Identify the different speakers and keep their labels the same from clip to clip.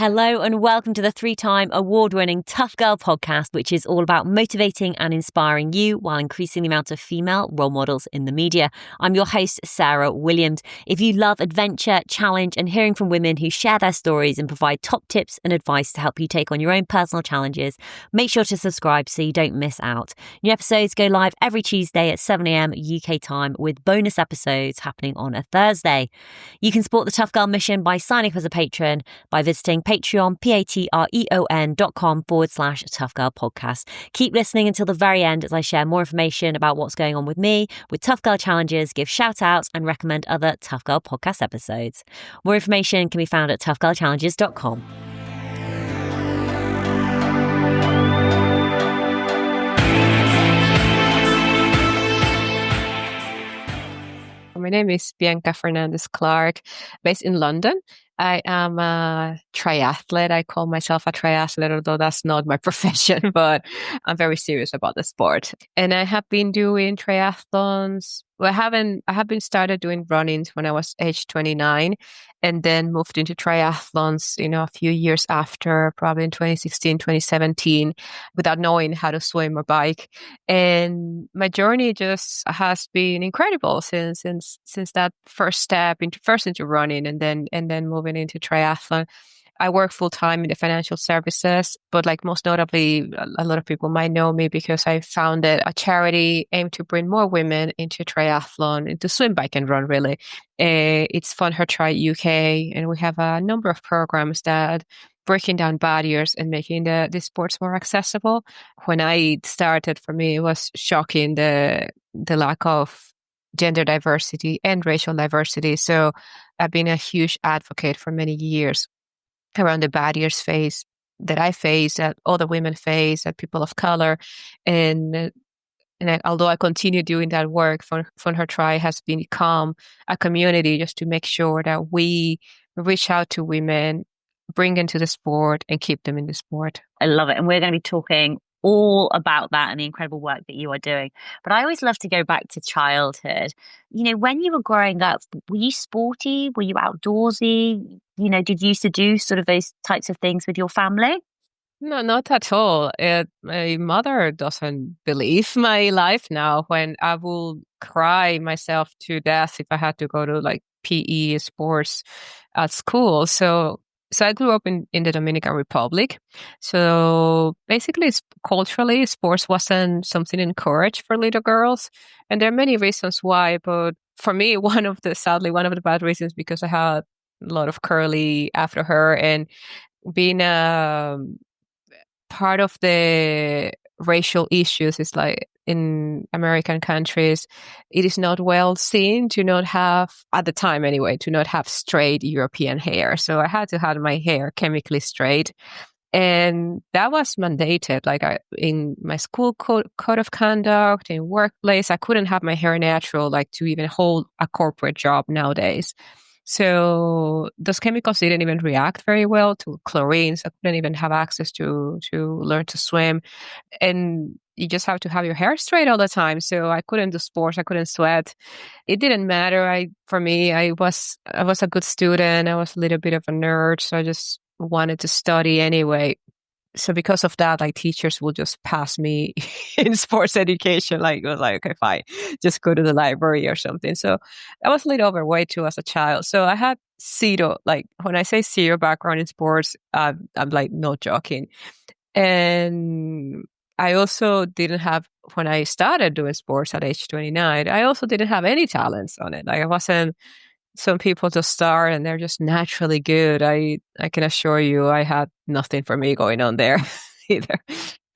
Speaker 1: Hello and welcome to the 3-time award-winning Tough Girl podcast, which is all about motivating and inspiring you while increasing the amount of female role models in the media. I'm your host, Sarah Williams. If you love adventure, challenge, and hearing from women who share their stories and provide top tips and advice to help you take on your own personal challenges, make sure to subscribe so you don't miss out. New episodes go live every Tuesday at 7 a.m. UK time, with bonus episodes happening on a Thursday. You can support the Tough Girl mission by signing up as a patron by visiting Patreon, patreon.com/Tough Girl Podcast. Keep listening until the very end as I share more information about what's going on with me, with Tough Girl challenges, give shout outs, and recommend other Tough Girl podcast episodes. More information can be found at toughgirlchallenges.com.
Speaker 2: My name is Bianca Fernandez-Clark, based in London. I am a triathlete. I call myself a triathlete, although that's not my profession, but I'm very serious about the sport. And I have been doing triathlons. Well, I have been started doing runnings when I was age 29 and then moved into triathlons, a few years after, probably in 2016, 2017, without knowing how to swim or bike. And my journey just has been incredible since that first step into running and then moving into triathlon. I work full time in the financial services, but like most notably, a lot of people might know me because I founded a charity aimed to bring more women into triathlon, into swim, bike, and run. Really, it's Fund Her Tri UK, and we have a number of programs that breaking down barriers and making the sports more accessible. When I started, for me, it was shocking the lack of gender diversity and racial diversity. So I've been a huge advocate for many years around the barriers that I face, that other women face, that people of color. Although I continue doing that work, Fund Her Tri has become a community just to make sure that we reach out to women, bring into the sport, and keep them in the sport.
Speaker 1: I love it. And we're going to be talking all about that and the incredible work that you are doing. But I always love to go back to childhood. When you were growing up, were you sporty? Were you outdoorsy? Did you used to do sort of those types of things with your family?
Speaker 2: No, not at all. My mother doesn't believe my life now, when I will cry myself to death if I had to go to like PE sports at school. So I grew up in the Dominican Republic. So basically, culturally, sports wasn't something encouraged for little girls. And there are many reasons why. But for me, sadly, one of the bad reasons, because I had a lot of curly after her, and being part of the racial issues is like in American countries, it is not well seen to not have, at the time anyway, to not have straight European hair. So I had to have my hair chemically straight. And that was mandated. Like in my school code of conduct, in workplace, I couldn't have my hair natural, like to even hold a corporate job nowadays. So those chemicals didn't even react very well to chlorine. So I couldn't even have access to learn to swim. And you just have to have your hair straight all the time. So I couldn't do sports. I couldn't sweat. It didn't matter. For me, I was a good student. I was a little bit of a nerd. So I just wanted to study anyway. So because of that, like teachers will just pass me in sports education. Like it was like, okay, fine, just go to the library or something. So I was a little overweight too as a child. So I had zero, like when I say zero background in sports, I'm like not joking. And I also didn't have, when I started doing sports at age 29, I also didn't have any talents on it. Like I wasn't, some people just start and they're just naturally good. I can assure you I had nothing for me going on there either.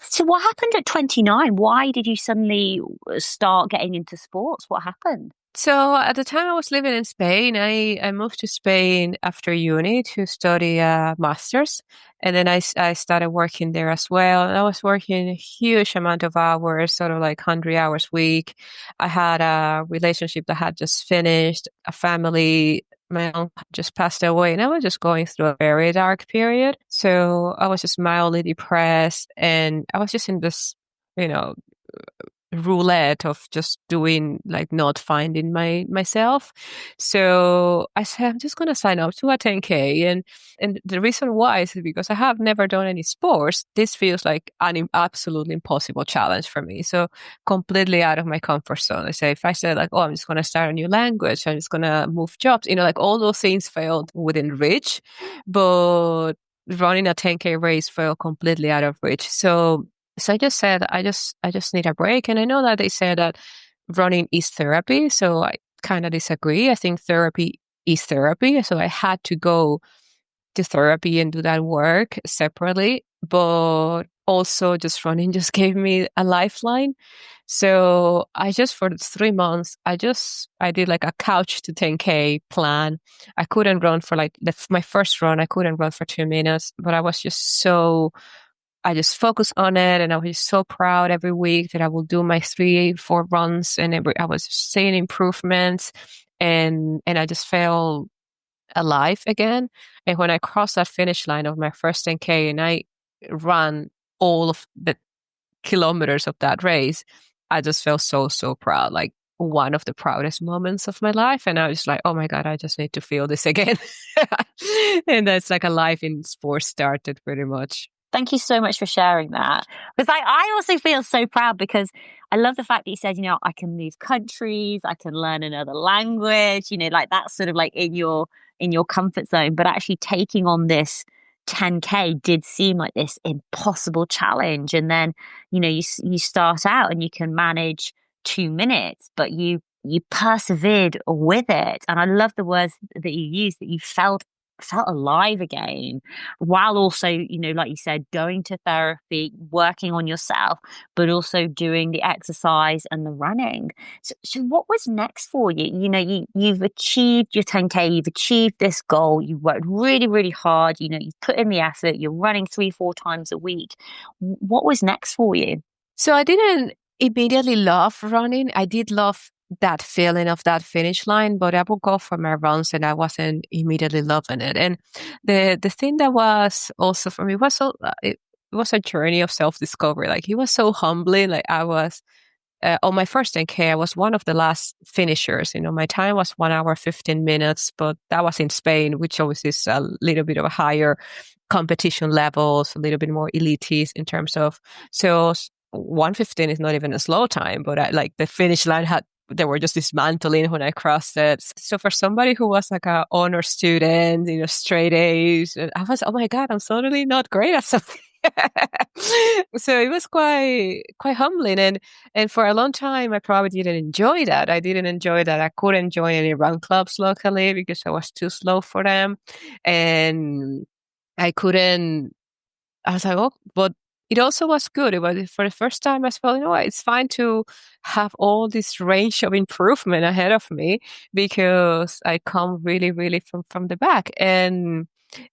Speaker 1: So what happened at 29? Why did you suddenly start getting into sports? What happened?
Speaker 2: So at the time I was living in Spain, I moved to Spain after uni to study a master's. And then I started working there as well. And I was working a huge amount of hours, sort of like 100 hours a week. I had a relationship that had just finished, a family. My uncle just passed away, and I was just going through a very dark period. So I was just mildly depressed, and I was just in this, roulette of just doing like not finding myself. So I said, I'm just going to sign up to a 10K. And the reason why is because I have never done any sports. This feels like an absolutely impossible challenge for me. So completely out of my comfort zone. I say, if I said like, oh, I'm just going to start a new language, I'm just going to move jobs, like all those things felt within reach, but running a 10K race felt completely out of reach. So I just said, I just need a break. And I know that they said that running is therapy. So I kind of disagree. I think therapy is therapy. So I had to go to therapy and do that work separately. But also just running just gave me a lifeline. So I just, for 3 months, I did like a couch to 10K plan. I couldn't run for like my first run. I couldn't run for 2 minutes, but I just focused on it, and I was just so proud every week that I will do my 3, 4 runs, and I was seeing improvements, and I just felt alive again. And when I crossed that finish line of my first 10K and I ran all of the kilometers of that race, I just felt so proud, like one of the proudest moments of my life. And I was like, oh my God, I just need to feel this again. And that's like a life in sports started pretty much.
Speaker 1: Thank you so much for sharing that. Because I also feel so proud because I love the fact that you said, I can move countries, I can learn another language, like that's sort of like in your comfort zone. But actually taking on this 10K did seem like this impossible challenge. And then, you start out and you can manage 2 minutes, but you persevered with it. And I love the words that you used, that you felt alive again, while also, like you said, going to therapy, working on yourself, but also doing the exercise and the running. So what was next for you? You've achieved your 10K, you've achieved this goal, you worked really, really hard, you've put in the effort, you're running 3, 4 times a week. What was next for you?
Speaker 2: So I didn't immediately love running. I did love that feeling of that finish line, but I would go for my runs and I wasn't immediately loving it. And the thing that was also for me was it was a journey of self-discovery. Like it was so humbling. Like I was on my first 10K, I was one of the last finishers. My time was 1 hour, 15 minutes, but that was in Spain, which obviously is a little bit of a higher competition levels, a little bit more elitist in terms of, so 1:15 is not even a slow time, but like the finish line they were just dismantling when I crossed it. So for somebody who was like a honor student, straight A's, I was, oh my God, I'm suddenly not great at something. So it was quite humbling, and for a long time I probably didn't enjoy that. I didn't enjoy that. I couldn't join any run clubs locally because I was too slow for them, and I was like, oh, but it also was good. It was for the first time I felt, it's fine to have all this range of improvement ahead of me because I come really, really from the back. And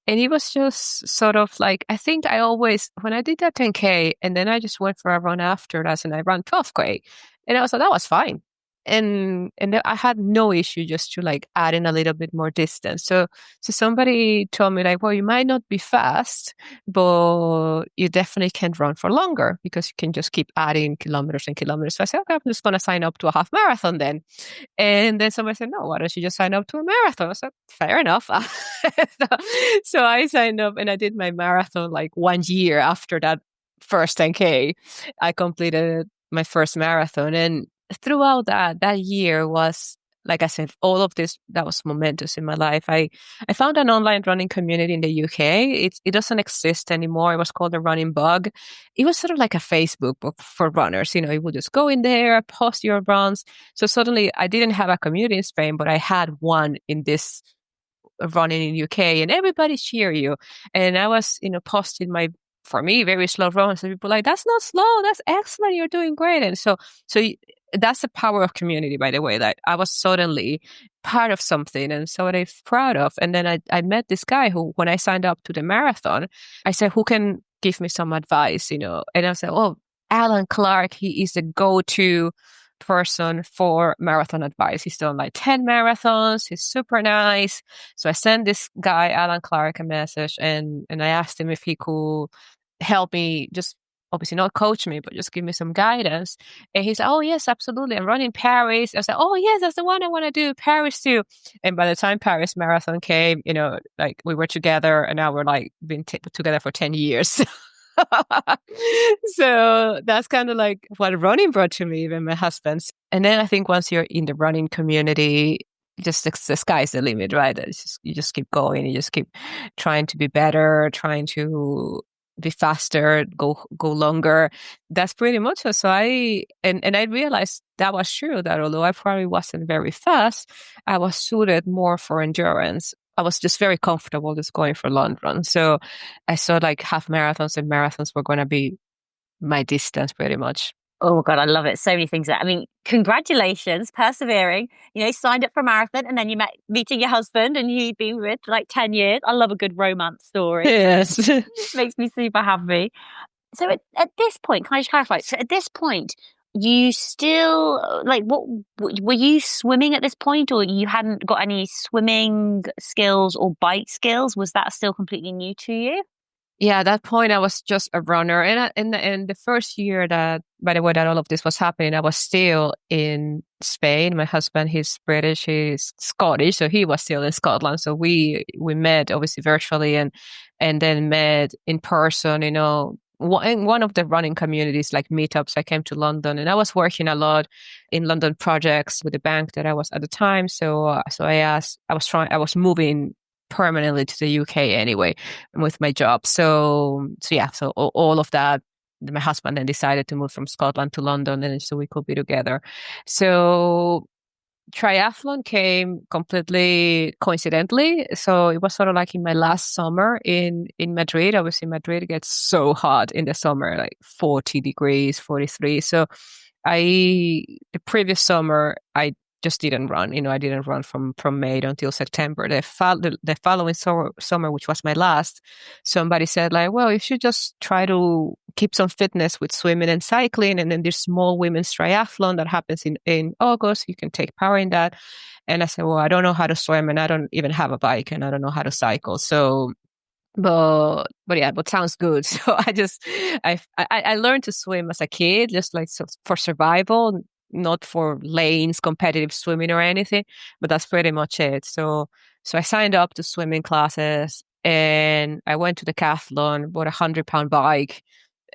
Speaker 2: it was just sort of like, I think when I did that 10K and then I just went for a run after that and I ran 12K and I was like, that was fine. And I had no issue just to like add in a little bit more distance. So somebody told me like, well, you might not be fast, but you definitely can run for longer because you can just keep adding kilometers and kilometers. So I said, okay, I'm just going to sign up to a half marathon then. And then somebody said, no, why don't you just sign up to a marathon? I was like, fair enough. So I signed up and I did my marathon like 1 year after that first 10K. I completed my first marathon, and throughout that year was, like I said, all of this that was momentous in my life. I found an online running community in the UK. It doesn't exist anymore. It was called the Running Bug. It was sort of like a Facebook book for runners. You would just go in there, post your runs. So suddenly I didn't have a community in Spain, but I had one in this running in UK, and everybody cheer you. And I was, posting my, for me, very slow runs, and people like, that's not slow, that's excellent, you're doing great. And so that's the power of community, by the way, that I was suddenly part of something and so I'm proud of. And then I met this guy who, when I signed up to the marathon, I said, who can give me some advice, and I said, oh, Alan Clark, he is the go-to person for marathon advice. He's done like 10 marathons. He's super nice. So I sent this guy, Alan Clark, a message and I asked him if he could help me just obviously not coach me, but just give me some guidance. And he's, oh yes, absolutely. I'm running Paris. I said, oh yes, that's the one I want to do, Paris too. And by the time Paris Marathon came, like we were together, and now we're like been together for 10 years. So that's kind of like what running brought to me, even my husband's. And then I think once you're in the running community, just the sky's the limit, right? You just keep going. You just keep trying to be better, trying to be faster, go longer. That's pretty much it. So I realized that was true, that although I probably wasn't very fast, I was suited more for endurance. I was just very comfortable just going for long runs. So I saw like half marathons and marathons were going to be my distance pretty much.
Speaker 1: Oh my God, I love it. So many things. I mean, congratulations, persevering. Signed up for a marathon, and then you meeting your husband, and you've been with like 10 years. I love a good romance story.
Speaker 2: Yes.
Speaker 1: Makes me super happy. So at this point, can I just clarify? So at this point, you still like what were you swimming at this point, or you hadn't got any swimming skills or bike skills? Was that still completely new to you?
Speaker 2: Yeah, at that point I was just a runner, and in the first year that, by the way, that all of this was happening, I was still in Spain. My husband, he's British, he's Scottish, so he was still in Scotland. So we met obviously virtually, and then met in person. In one of the running communities like meetups. I came to London, and I was working a lot in London projects with the bank that I was at the time. So I was moving permanently to the UK anyway with my job. So all of that, my husband then decided to move from Scotland to London, and so we could be together. So triathlon came completely coincidentally. So it was sort of like in my last summer in Madrid. Obviously Madrid gets so hot in the summer, like 40 degrees, 43. So the previous summer, I just didn't run. I didn't run from May until September. The following summer, which was my last, somebody said like, well, you should just try to keep some fitness with swimming and cycling. And then there's small women's triathlon that happens in August. You can take part in that. And I said, well, I don't know how to swim, and I don't even have a bike, and I don't know how to cycle. So but sounds good. So I learned to swim as a kid, just like for survival, not for lanes, competitive swimming or anything, but that's pretty much it. So I signed up to swimming classes, and I went to the decathlon, bought 100-pound bike,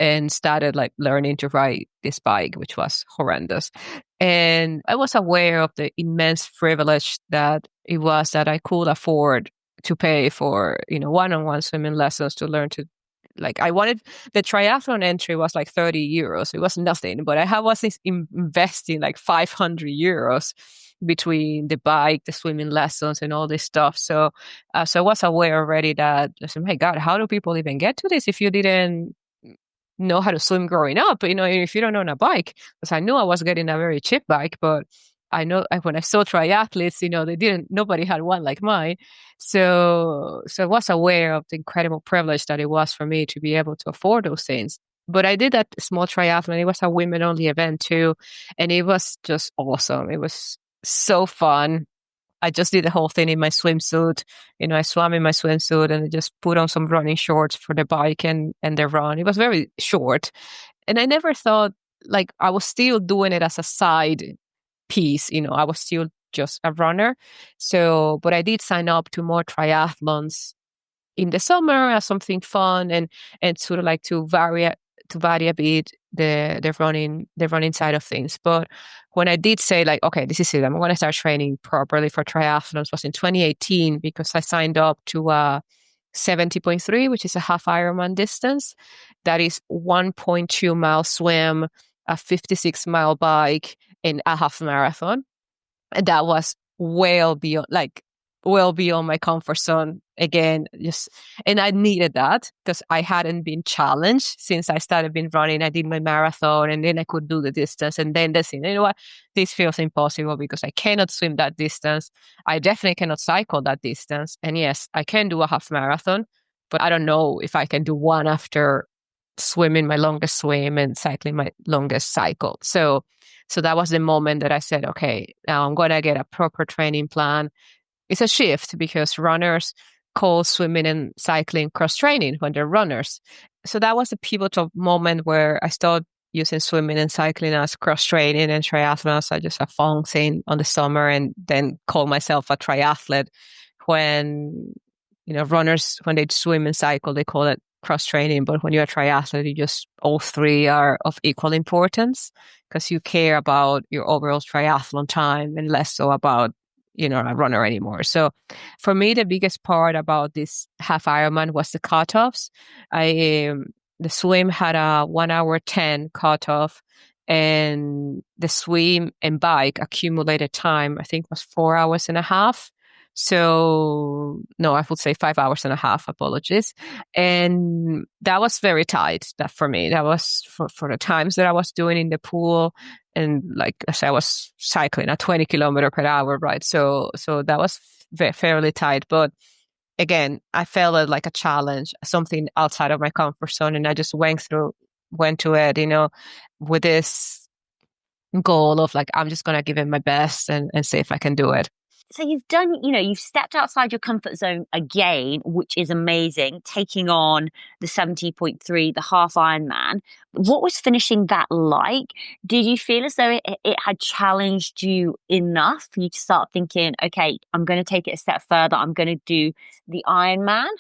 Speaker 2: and started like learning to ride this bike, which was horrendous. And I was aware of the immense privilege that it was that I could afford to pay for, one-on-one swimming lessons to learn to, like, I wanted, the triathlon entry was like 30 euros. It was nothing, but I was investing like 500 euros between the bike, the swimming lessons, and all this stuff. So I was aware already that, my God, how do people even get to this if you didn't know how to swim growing up? If you don't own a bike, because I knew I was getting a very cheap bike, but I know when I saw triathletes, nobody had one like mine. So I was aware of the incredible privilege that it was for me to be able to afford those things. But I did that small triathlon. It was a women only event too. And it was just awesome. It was so fun. I just did the whole thing in my swimsuit. I swam in my swimsuit, and I just put on some running shorts for the bike and the run. It was very short. And I never thought, like, I was still doing it as a side piece. I was still just a runner. So, but I did sign up to more triathlons in the summer as something fun, and sort of like to vary a bit the running side of things. But when I did say like, okay, this is it, I'm going to start training properly for triathlons, was in 2018, because I signed up to 70.3, which is a half Ironman distance. That is 1.2 mile swim, a 56-mile bike, and a half marathon. And that was well beyond my comfort zone again. And I needed that because I hadn't been challenged since I started been running. I did my marathon, and then I could do the distance, and then this thing, you know what, this feels impossible because I cannot swim that distance. I definitely cannot cycle that distance. And yes, I can do a half marathon, but I don't know if I can do one after swimming my longest swim and cycling my longest cycle. So that was the moment that I said, okay, now I'm going to get a proper training plan. It's a shift because runners call swimming and cycling cross training when they're runners. so that was a pivotal moment where I started using swimming and cycling as cross training and triathlon. So I just a fun thing on the summer, and then call myself a triathlete when, runners, when they swim and cycle, they call it cross training. But when you're a triathlete, you just, all three are of equal importance because you care about your overall triathlon time and less so about, a runner anymore. So for me, the biggest part about this half Ironman was the cutoffs. I, the swim had a 1 hour 10 cutoff, and the swim and bike accumulated time, I think, was 4 hours and a half. So no, I would say 5 hours and a half, apologies. And that was very tight, that for me. That was for the times that I was doing in the pool. And like I said, I was cycling at 20 km/h, right? So that was fairly tight. But again, I felt it like a challenge, something outside of my comfort zone. And I just went to it, with this goal of like, I'm just going to give it my best and see if I can do it.
Speaker 1: So you've stepped outside your comfort zone again, which is amazing, taking on the 70.3, the half Ironman. What was finishing that like? Did you feel as though it had challenged you enough for you to start thinking, okay, I'm going to take it a step further. I'm going to do the Ironman?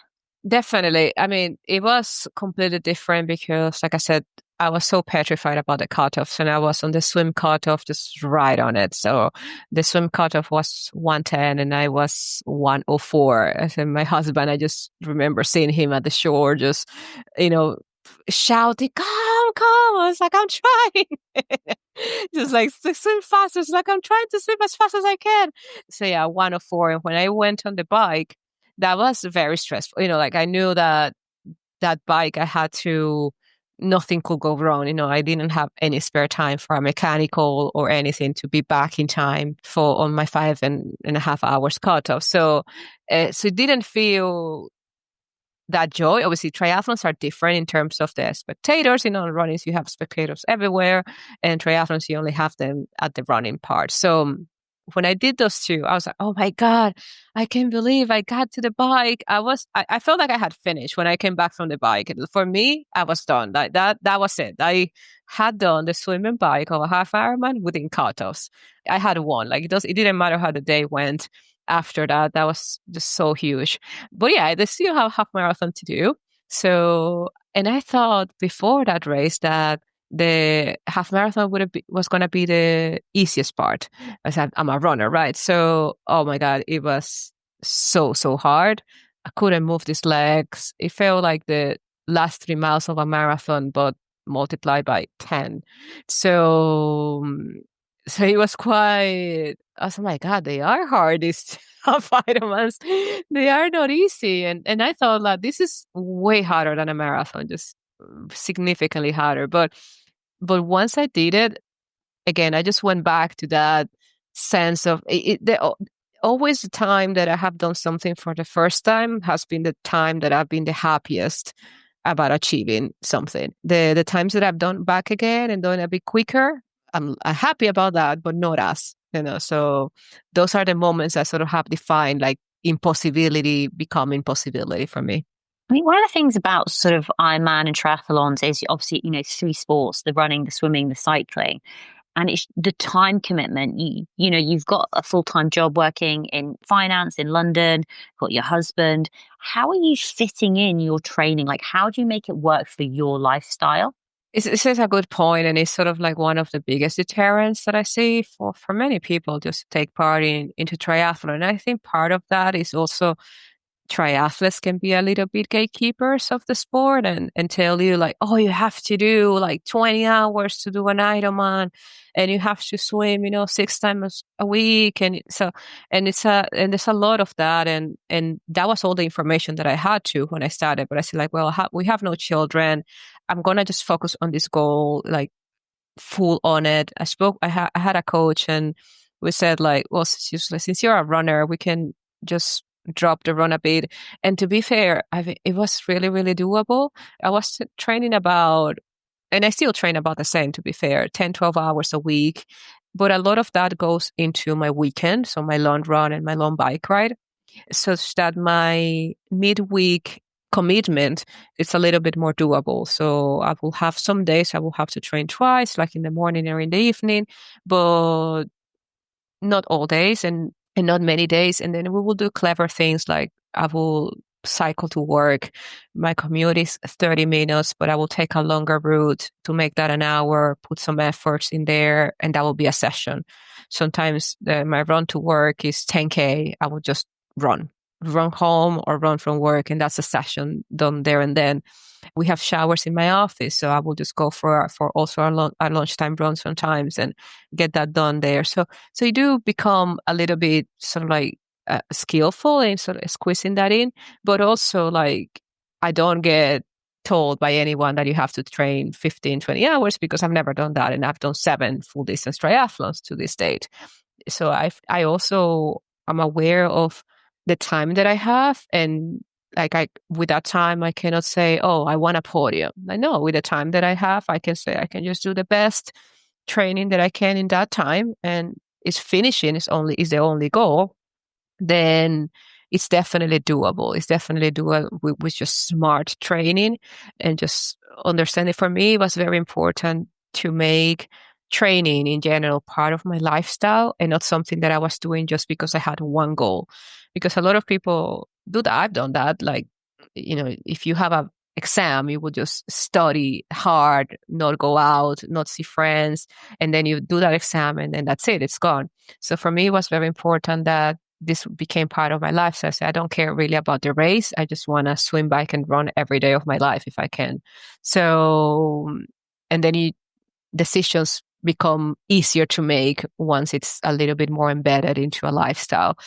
Speaker 2: Definitely. I mean, it was completely different because, like I said, I was so petrified about the cutoffs, and I was on the swim cutoff just right on it. So the swim cutoff was 110 and I was 104. I said, my husband, I just remember seeing him at the shore, just, shouting, come, come. I was like, I'm trying. Just like swim faster. It's like, I'm trying to swim as fast as I can. So yeah, 104. And when I went on the bike, that was very stressful. Like I knew that bike, I had to, nothing could go wrong. I didn't have any spare time for a mechanical or anything to be back in time for on my 5.5 hours cutoff. So it didn't feel that joy. Obviously, triathlons are different in terms of the spectators. Runnings, you have spectators everywhere, and triathlons, you only have them at the running part. So when I did those two, I was like, oh my God, I can't believe I got to the bike. I felt like I had finished when I came back from the bike. For me, I was done. That was it. I had done the swim and bike of a half Ironman within cutoffs. I had won. Like it didn't matter how the day went after that. That was just so huge. But yeah, they still have half marathon to do. So, and I thought before that race that the half marathon was going to be the easiest part. I said, I'm a runner, right? So, oh my God, it was so hard. I couldn't move these legs. It felt like the last 3 miles of a marathon, but multiplied by 10. So it was quite, I was like, oh my God, they are hard, these half Ironmans. They are not easy. And I thought like, this is way harder than a marathon, just significantly harder. But once I did it, again, I just went back to that sense of always the time that I have done something for the first time has been the time that I've been the happiest about achieving something. The times that I've done back again and done a bit quicker, I'm happy about that, but not as, so those are the moments I sort of have defined like impossibility becoming possibility for me.
Speaker 1: I mean, one of the things about sort of Ironman and triathlons is obviously, three sports, the running, the swimming, the cycling. And it's the time commitment. You've got a full-time job working in finance in London, got your husband. How are you fitting in your training? Like, how do you make it work for your lifestyle?
Speaker 2: It's a good point, and it's sort of like one of the biggest deterrents that I see for many people just to take part into triathlon. And I think part of that is also triathletes can be a little bit gatekeepers of the sport and tell you like, oh, you have to do like 20 hours to do an Ironman and you have to swim, 6 times a week. And so, and there's a lot of that. And that was all the information that I had to when I started. But I said like, well, we have no children. I'm going to just focus on this goal, like full on it. I had a coach and we said like, well, since you're a runner, we can just drop the run a bit. And to be fair, it was really, really doable. I was training about, and I still train about the same, to be fair, 10, 12 hours a week. But a lot of that goes into my weekend, so my long run and my long bike ride, such that my midweek commitment, it's a little bit more doable. So I will have some days I will have to train twice, like in the morning or in the evening, but not all days and not many days. And then we will do clever things like I will cycle to work. My commute is 30 minutes, but I will take a longer route to make that an hour, put some efforts in there, and that will be a session. Sometimes my run to work is 10K. I will just run home or run from work, and that's a session done there and then. We have showers in my office, so I will just go for also a lunchtime run sometimes and get that done there. So you do become a little bit sort of like skillful in sort of squeezing that in, but also like I don't get told by anyone that you have to train 15, 20 hours because I've never done that, and I've done 7 full distance triathlons to this date. So I also am aware of the time that I have, and like with that time I cannot say, oh, I want a podium. I know with the time that I have, I can say I can just do the best training that I can in that time, and is finishing is the only goal. Then it's definitely doable. It's definitely doable with just smart training and just understanding. For me, it was very important to make training in general part of my lifestyle and not something that I was doing just because I had one goal. Because a lot of people do that. I've done that. Like, if you have a exam, you will just study hard, not go out, not see friends, and then you do that exam and then that's it, it's gone. So for me, it was very important that this became part of my life. So I said, I don't care really about the race. I just want to swim, bike, and run every day of my life if I can. So, and then decisions become easier to make once it's a little bit more embedded into a lifestyle.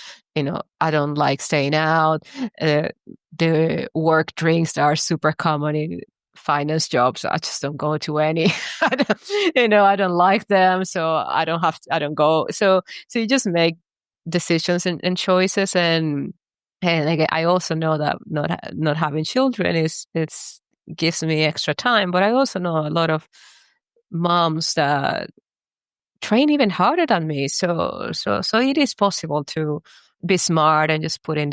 Speaker 2: I don't like staying out. The work drinks that are super common in finance jobs, I just don't go to any. I don't like them, so I don't go. So you just make decisions and choices, and like, I also know that not having children it's gives me extra time, but I also know a lot of moms that train even harder than me. So it is possible to be smart and just put in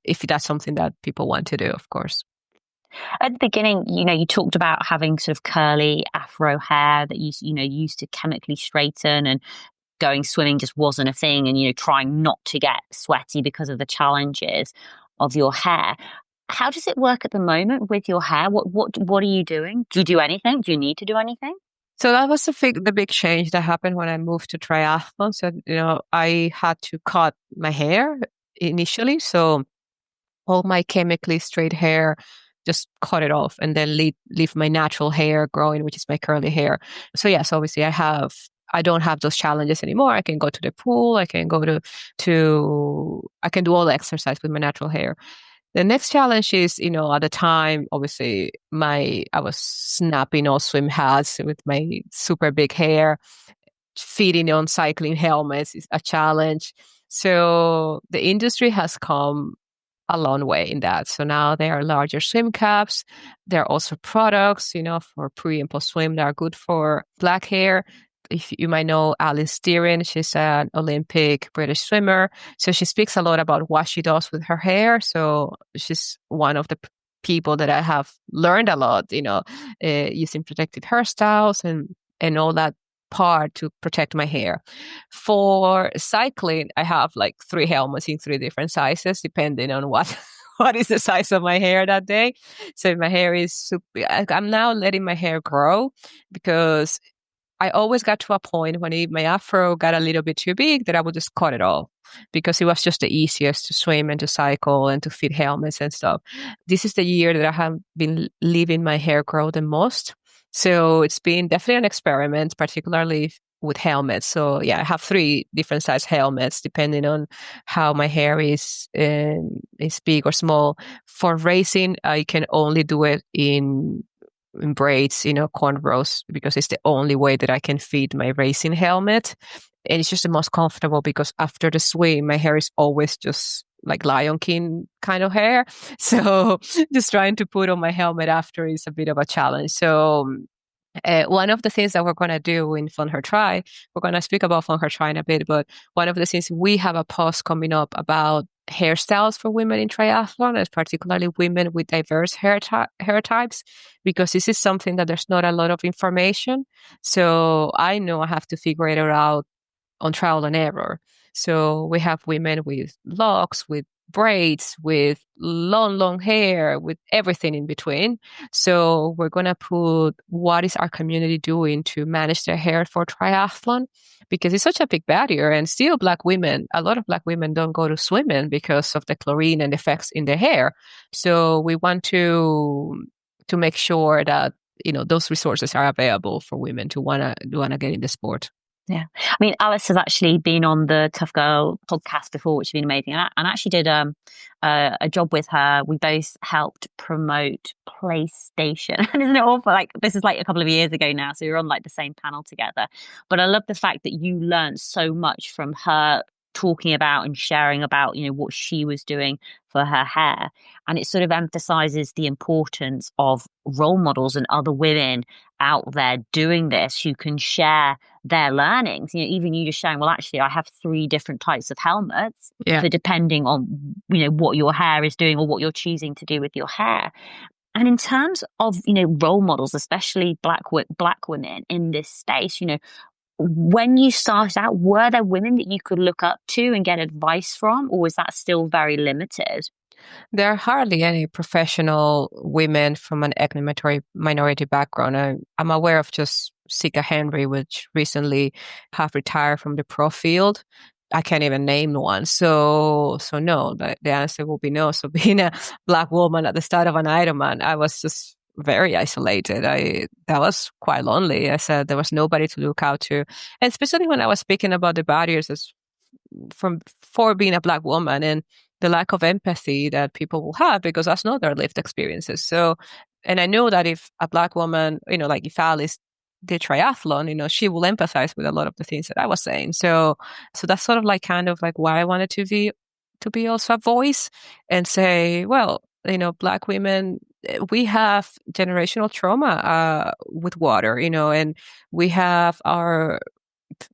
Speaker 2: if that's something that people want to do, of course.
Speaker 1: At the beginning, you talked about having sort of curly afro hair that you used to chemically straighten, and going swimming just wasn't a thing, and trying not to get sweaty because of the challenges of your hair. How does it work at the moment with your hair? What are you doing? Do you do anything? Do you need to do anything?
Speaker 2: So that was the big change that happened when I moved to triathlon. So, I had to cut my hair initially. So all my chemically straight hair, just cut it off and then leave my natural hair growing, which is my curly hair. So yes, obviously I don't have those challenges anymore. I can go to the pool. I can go I can do all the exercise with my natural hair. The next challenge is, at the time, obviously, I was snapping all swim hats with my super big hair. Fitting on cycling helmets is a challenge. So the industry has come a long way in that. So now there are larger swim caps. There are also products, for pre and post swim that are good for black hair. If you might know Alice Deering, she's an Olympic British swimmer. So she speaks a lot about what she does with her hair. So she's one of the people that I have learned a lot, using protective hairstyles and all that part to protect my hair. For cycling, I have like 3 helmets in 3 different sizes, depending on what is the size of my hair that day. So my hair is super, I'm now letting my hair grow because I always got to a point when my afro got a little bit too big that I would just cut it off because it was just the easiest to swim and to cycle and to fit helmets and stuff. This is the year that I have been leaving my hair grow the most. So it's been definitely an experiment, particularly with helmets. So yeah, I have 3 different size helmets depending on how my hair is big or small. For racing, I can only do it in braids, cornrows, because it's the only way that I can fit my racing helmet. And it's just the most comfortable because after the swim, my hair is always just like Lion King kind of hair. So just trying to put on my helmet after is a bit of a challenge. So One of the things that we're going to do in Fund Her Try, we're going to speak about Fund Her Try in a bit, but one of the things we have a post coming up about hairstyles for women in triathlon, and particularly women with diverse hair types, because this is something that there's not a lot of information. So I know I have to figure it out on trial and error. So we have women with locks, with braids, with long hair, with everything in between. So we're going to put what is our community doing to manage their hair for triathlon, because it's such a big barrier. And still a lot of Black women don't go to swimming because of the chlorine and effects in their hair. So we want to make sure that, those resources are available for women to wanna get in the sport.
Speaker 1: Yeah. I mean, Alice has actually been on the Tough Girl podcast before, which has been amazing. And I actually did a job with her. We both helped promote PlayStation. And isn't it awful? Like, this is like a couple of years ago now. So we were on like the same panel together. But I love the fact that you learned so much from her talking about and sharing about, what she was doing for her hair. And it sort of emphasizes the importance of role models and other women out there doing this who can share their learnings. Even you just showing, well, actually, I have 3 different types of helmets for depending on, what your hair is doing or what you're choosing to do with your hair. And in terms of, role models, especially black women in this space, when you started out, were there women that you could look up to and get advice from, or was that still very limited?
Speaker 2: There are hardly any professional women from an ethnic minority background. I'm aware of just Sika Henry, which recently have retired from the pro field. I can't even name one. So no, the answer will be no. So being a Black woman at the start of an Ironman, I was just very isolated. That was quite lonely. I said there was nobody to look out to. And especially when I was speaking about the barriers for being a Black woman and the lack of empathy that people will have, because that's not their lived experiences. So, and I know that if a Black woman, like if Alice did triathlon, she will empathize with a lot of the things that I was saying. So that's sort of like kind of like why I wanted to be also a voice and say, well, Black women, we have generational trauma with water, and we have our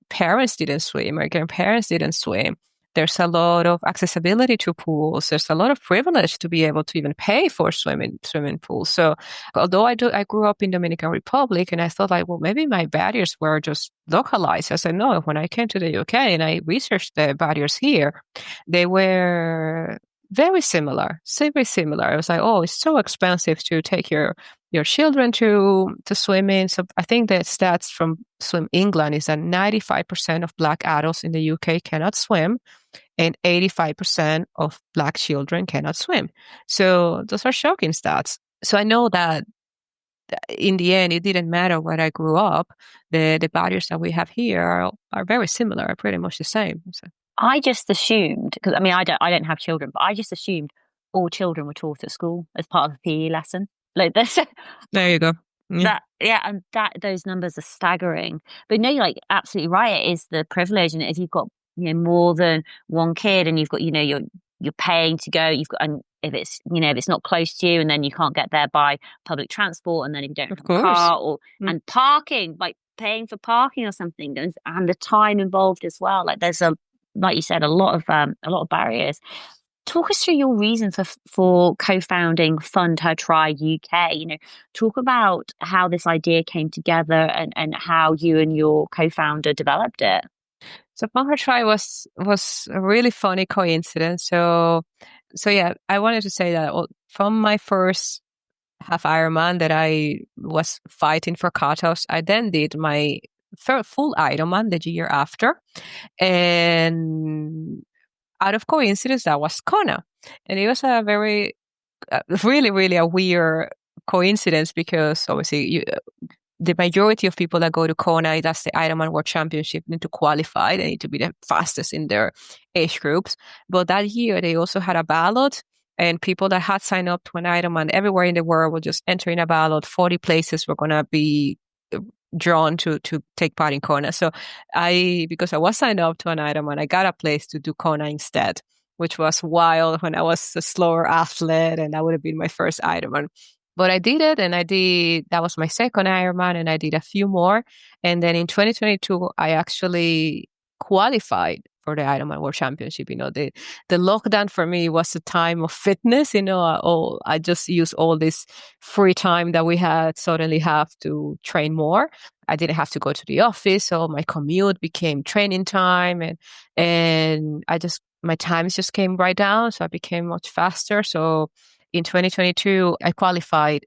Speaker 2: parents didn't swim, our grandparents didn't swim. There's a lot of accessibility to pools. There's a lot of privilege to be able to even pay for swimming pools. So although I grew up in Dominican Republic, and I thought like, well, maybe my barriers were just localized. I said, no, when I came to the UK and I researched the barriers here, they were very similar. I was like, oh, it's so expensive to take your children to swimming. So I think the stats from Swim England is that 95% of Black adults in the UK cannot swim, and 85% of Black children cannot swim. So those are shocking stats. So I know that in the end, it didn't matter where I grew up. The barriers that we have here are very similar, are pretty much the same. So.
Speaker 1: I just assumed, because I don't have children, but I just assumed all children were taught at school as part of a PE lesson. Like this.
Speaker 2: There you go.
Speaker 1: And those numbers are staggering. But no, you're like absolutely right. It is the privilege, and if you've got more than one kid, and you've got you're paying to go, you've got, and if it's if it's not close to you, and then you can't get there by public transport, and then if you don't have a car and parking, like paying for parking or something, and the time involved as well. Like there's like you said, a lot of barriers. Talk us through your reason for co-founding Fund Her Try UK. Talk about how this idea came together and how you and your co-founder developed it.
Speaker 2: So Fund Her Try was a really funny coincidence. So yeah, I wanted to say that from my first half Ironman that I was fighting for cutoffs, I then did my full Ironman the year after, and out of coincidence, that was Kona. And it was a very, really, really a weird coincidence, because obviously the majority of people that go to Kona, that's the Ironman World Championship, need to qualify. They need to be the fastest in their age groups. But that year, they also had a ballot, and people that had signed up to an Ironman everywhere in the world were just entering a ballot. 40 places were going to be drawn to take part in Kona. So because I was signed up to an Ironman, I got a place to do Kona instead, which was wild when I was a slower athlete, and that would have been my first Ironman. But I did it, and that was my second Ironman, and I did a few more. And then in 2022, I actually qualified for the Ironman World Championship. The lockdown for me was a time of fitness. I just used all this free time that we had suddenly have to train more. I didn't have to go to the office, so my commute became training time, and my times just came right down, so I became much faster. So in 2022, I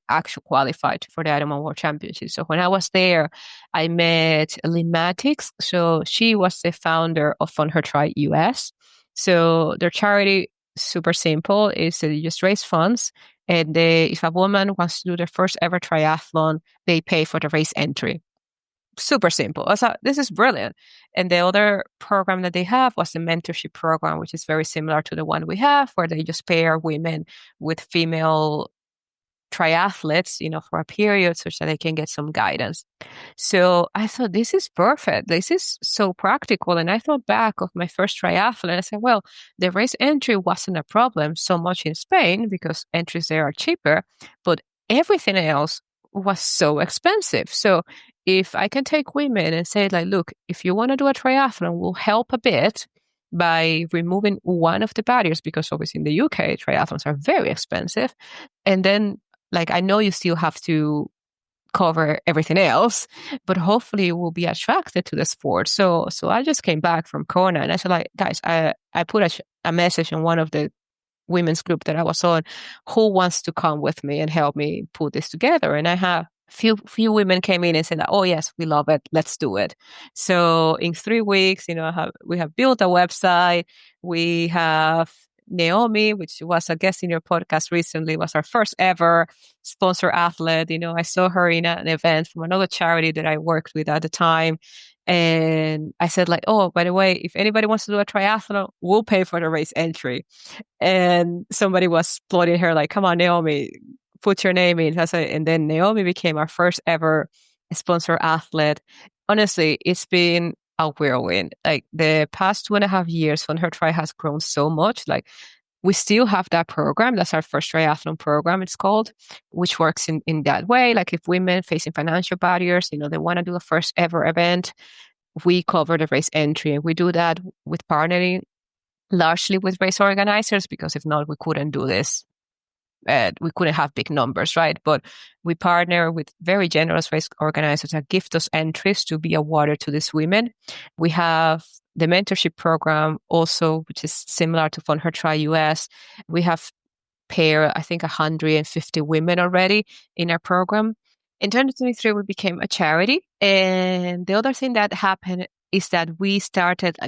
Speaker 2: actually qualified for the Ironman World Championship. So when I was there, I met Lynn Matix. So she was the founder of Fund Her Tri US. So their charity, super simple, is that you just raise funds. And if a woman wants to do their first ever triathlon, they pay for the race entry. Super simple. I thought, this is brilliant. And the other program that they have was the mentorship program, which is very similar to the one we have, where they just pair women with female triathletes, for a period so that they can get some guidance. So I thought, this is perfect. This is so practical. And I thought back of my first triathlon, and I said, well, the race entry wasn't a problem so much in Spain because entries there are cheaper, but everything else was so expensive. So if I can take women and say, like, look, if you want to do a triathlon, we'll help a bit by removing one of the barriers, because obviously in the UK, triathlons are very expensive. And then, like, I know you still have to cover everything else, but hopefully you will be attracted to the sport. So I just came back from Kona, and I said, like, guys, I put a message in one of the women's group that I was on, who wants to come with me and help me put this together? And I have few women came in and said, oh yes, we love it, let's do it. So in 3 weeks, we have built a website. We have Naomi, which was a guest in your podcast recently, was our first ever sponsor athlete. I saw her in an event from another charity that I worked with at the time. And I said, like, oh, by the way, if anybody wants to do a triathlon, we'll pay for the race entry. And somebody was applauding her, like, come on, Naomi, put your name in. And then Naomi became our first ever sponsor athlete. Honestly, it's been a whirlwind. Like, the past 2.5 years, Fund Her Tri has grown so much. Like, we still have that program. That's our first triathlon program, it's called, which works in that way. Like, if women facing financial barriers, they want to do a first ever event, we cover the race entry. And we do that with partnering largely with race organizers, because if not, we couldn't do this. We couldn't have big numbers, right? But we partner with very generous race organizers that gift us entries to be awarded to these women. We have the mentorship program also, which is similar to Fund Her Tri US. We have paired, I think, 150 women already in our program. In 2023, we became a charity. And the other thing that happened is that we started,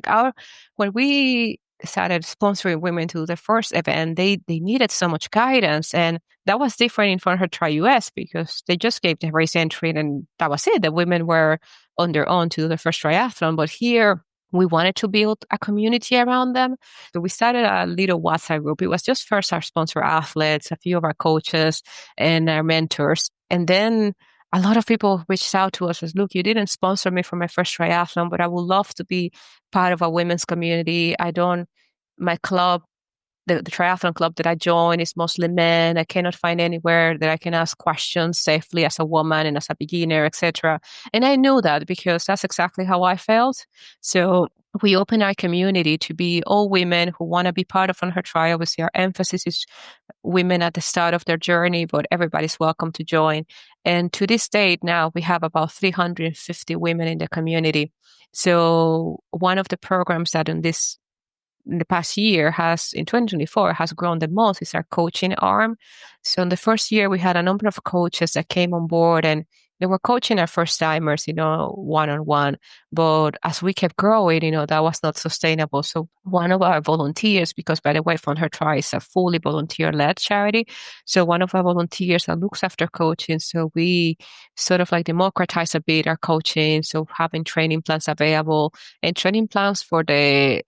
Speaker 2: when we started sponsoring women to the first event, they needed so much guidance. And that was different in Fund Her Tri US, because they just gave the race entry and that was it. The women were on their own to do the first triathlon. But here, we wanted to build a community around them. So we started a little WhatsApp group. It was just first our sponsor athletes, a few of our coaches and our mentors. And then a lot of people reached out to us as, look, you didn't sponsor me for my first triathlon, but I would love to be part of a women's community. My club, the triathlon club that I joined is mostly men. I cannot find anywhere that I can ask questions safely as a woman and as a beginner, etc. And I knew that because that's exactly how I felt. So we open our community to be all women who want to be part of Fund Her Tri. Obviously, our emphasis is women at the start of their journey, but everybody's welcome to join. And to this date now, we have about 350 women in the community. So one of the programs that in the past year in 2024 has grown the most is our coaching arm. So in the first year, we had a number of coaches that came on board and they were coaching our first timers, one-on-one. But as we kept growing, that was not sustainable. So one of our volunteers, because by the way, Fund Her Tri is a fully volunteer-led charity. So one of our volunteers that looks after coaching. So we sort of like democratize a bit our coaching. So having training plans available and training plans for the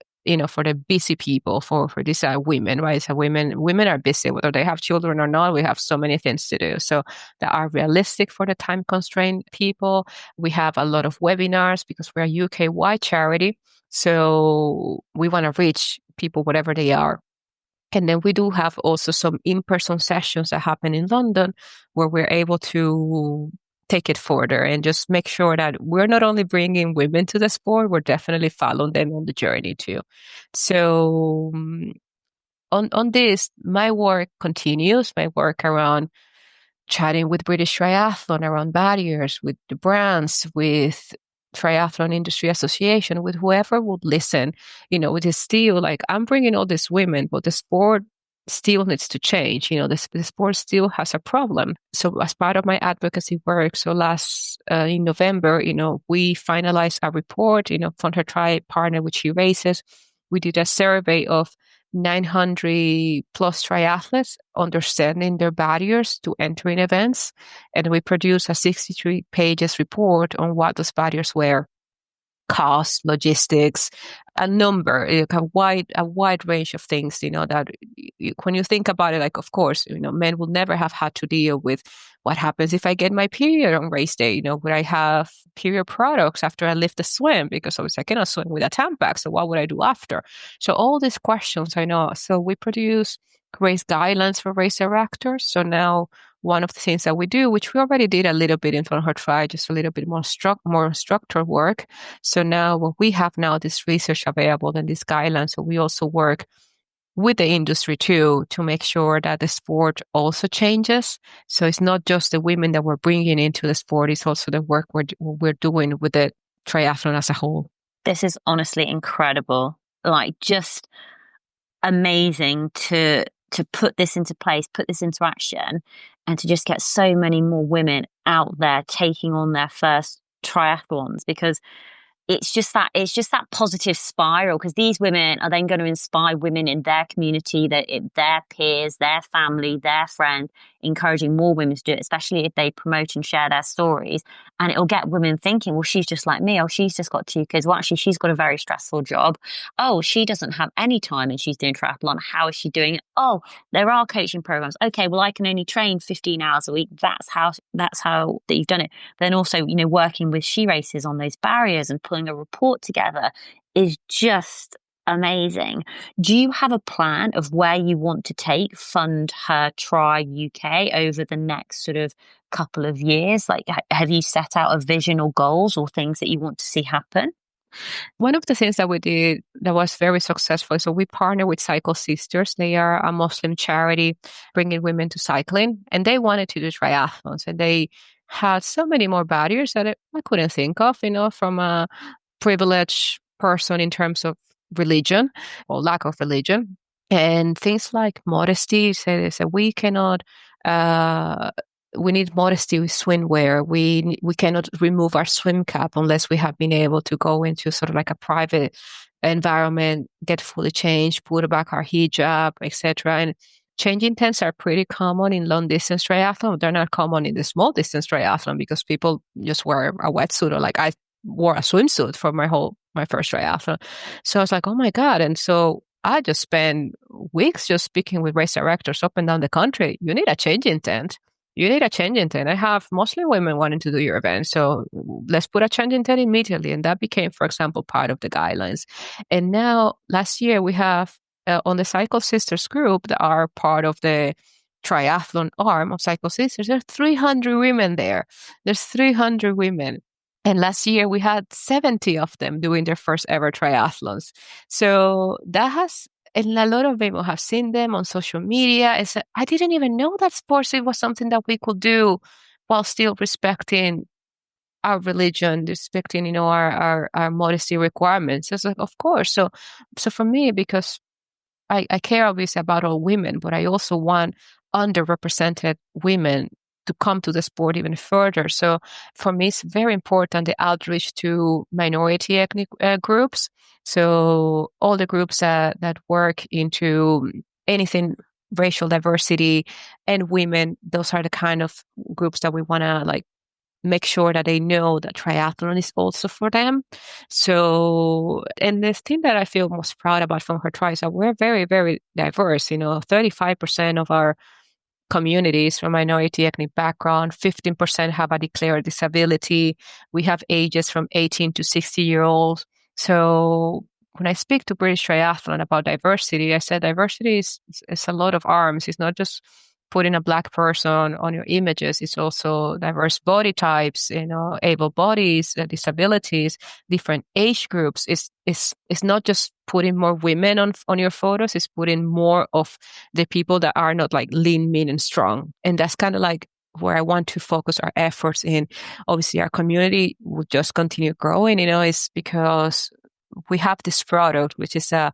Speaker 2: busy people, for these are women, right? So women are busy, whether they have children or not. We have so many things to do. So that are realistic for the time constrained people. We have a lot of webinars because we're a UK-wide charity. So we want to reach people wherever they are. And then we do have also some in-person sessions that happen in London where we're able to take it further and just make sure that we're not only bringing women to the sport, we're definitely following them on the journey too. So on this, my work continues, my work around chatting with British Triathlon around barriers, with the brands, with Triathlon Industry Association, with whoever would listen. It is still like I'm bringing all these women, but the sport still needs to change. The sport still has a problem. So as part of my advocacy work, so last in November, we finalized a report, Fund Her Tri partner with She Races. We did a survey of 900 plus triathletes understanding their barriers to entering events. And we produced a 63 pages report on what those barriers were: cost, logistics, a number, a wide range of things, that when you think about it, like, of course, men will never have had to deal with what happens if I get my period on race day, would I have period products after I lift the swim? Because obviously I cannot swim with a Tampax. So what would I do after? So all these questions, I know. So we produce race guidelines for race directors. So now one of the things that we do, which we already did a little bit in Fun Her Tri, just a little bit more structured work. So now what we have now, this research available and these guidelines. So we also work with the industry too, to make sure that the sport also changes. So it's not just the women that we're bringing into the sport, it's also the work we're doing with the triathlon as a whole.
Speaker 1: This is honestly incredible. Like, just amazing to put this into place, put this into action, and to just get so many more women out there taking on their first triathlons, because it's just that positive spiral, because these women are then going to inspire women in their community, their peers, their family, their friends, encouraging more women to do it, especially if they promote and share their stories. And it'll get women thinking, well, she's just like me. Oh, she's just got 2 kids. Well, actually, she's got a very stressful job. Oh, she doesn't have any time and she's doing triathlon. How is she doing it? Oh, there are coaching programs. Okay, well, I can only train 15 hours a week. That's how that you've done it. Then also, working with She Races on those barriers and pulling a report together is just amazing. Do you have a plan of where you want to take Fund Her Tri UK over the next sort of couple of years? Like, have you set out a vision or goals or things that you want to see happen?
Speaker 2: One of the things that we did that was very successful, so we partner with Cycle Sisters. They are a Muslim charity bringing women to cycling, and they wanted to do triathlons, and they had so many more barriers that I couldn't think of, from a privileged person in terms of religion or lack of religion, and things like modesty. So they said we cannot. We need modesty with swimwear. We cannot remove our swim cap unless we have been able to go into sort of like a private environment, get fully changed, put back our hijab, etc. And changing tents are pretty common in long distance triathlon. They're not common in the small distance triathlon because people just wear a wetsuit, or like I wore a swimsuit for my first triathlon. So I was like, oh my God. And so I just spent weeks just speaking with race directors up and down the country. You need a changing tent. You need a changing tent. I have Muslim women wanting to do your event. So let's put a changing tent immediately. And that became, for example, part of the guidelines. And now last year we have on the Cycle Sisters group that are part of the triathlon arm of Cycle Sisters, there's 300 women there. There's 300 women. And last year we had 70 of them doing their first ever triathlons. So that has, and a lot of people have seen them on social media. I didn't even know that sports, it was something that we could do while still respecting our religion, respecting, our modesty requirements. It's like, of course. So for me, because I care obviously about all women, but I also want underrepresented women to come to the sport even further. So for me, it's very important the outreach to minority ethnic groups. So all the groups that work into anything racial diversity and women, those are the kind of groups that we want to make sure that they know that triathlon is also for them. So, and the thing that I feel most proud about from Her Tri is that we're very, very diverse. 35% of our communities from minority ethnic background, 15% have a declared disability. We have ages from 18 to 60-year-olds. So when I speak to British Triathlon about diversity, I said diversity is a lot of arms. It's not just putting a Black person on your images. It's also diverse body types, able bodies, disabilities, different age groups. It's not just putting more women on your photos. It's putting more of the people that are not like lean, mean, and strong. And that's kind of like where I want to focus our efforts in. Obviously, our community will just continue growing, is because we have this product, which is a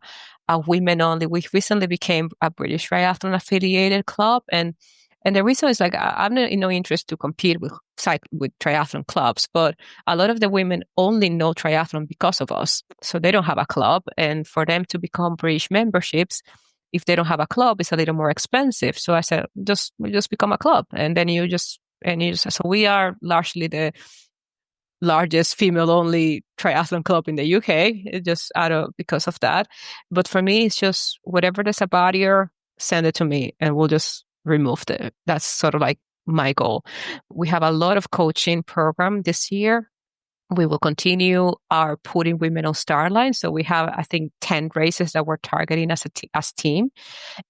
Speaker 2: women only. We recently became a British Triathlon affiliated club. And the reason is like, I'm not in no interest to compete with triathlon clubs, but a lot of the women only know triathlon because of us. So they don't have a club. And for them to become British memberships, if they don't have a club, it's a little more expensive. So I said, we just become a club. And then so we are largely the largest female-only triathlon club in the UK, just because of that. But for me, it's just whatever there's a barrier, send it to me, and we'll just remove it. That's sort of like my goal. We have a lot of coaching program this year. We will continue our putting women on start line. So we have, I think, 10 races that we're targeting as team.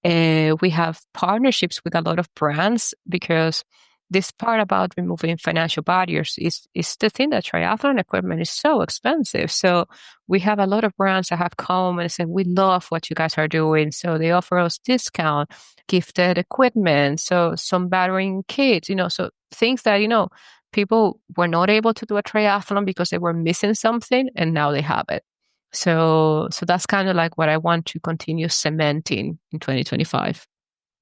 Speaker 2: We have partnerships with a lot of brands, because this part about removing financial barriers is the thing that triathlon equipment is so expensive. So we have a lot of brands that have come and said, we love what you guys are doing. So they offer us discount, gifted equipment, so some battering kits, so things that, people were not able to do a triathlon because they were missing something, and now they have it. So that's kind of like what I want to continue cementing in 2025.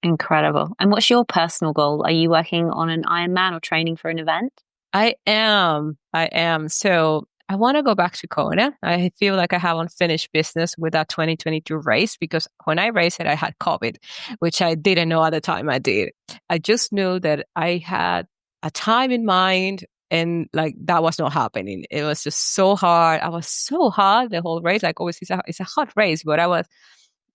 Speaker 1: Incredible. And what's your personal goal? Are you working on an Ironman or training for an event?
Speaker 2: I am. So I want to go back to Kona. I feel like I have unfinished business with that 2022 race, because when I raced it, I had COVID, which I didn't know at the time I did. I just knew that I had a time in mind, and like that was not happening. It was just so hard. I was so hot the whole race. Like, obviously it's a hot race, but I was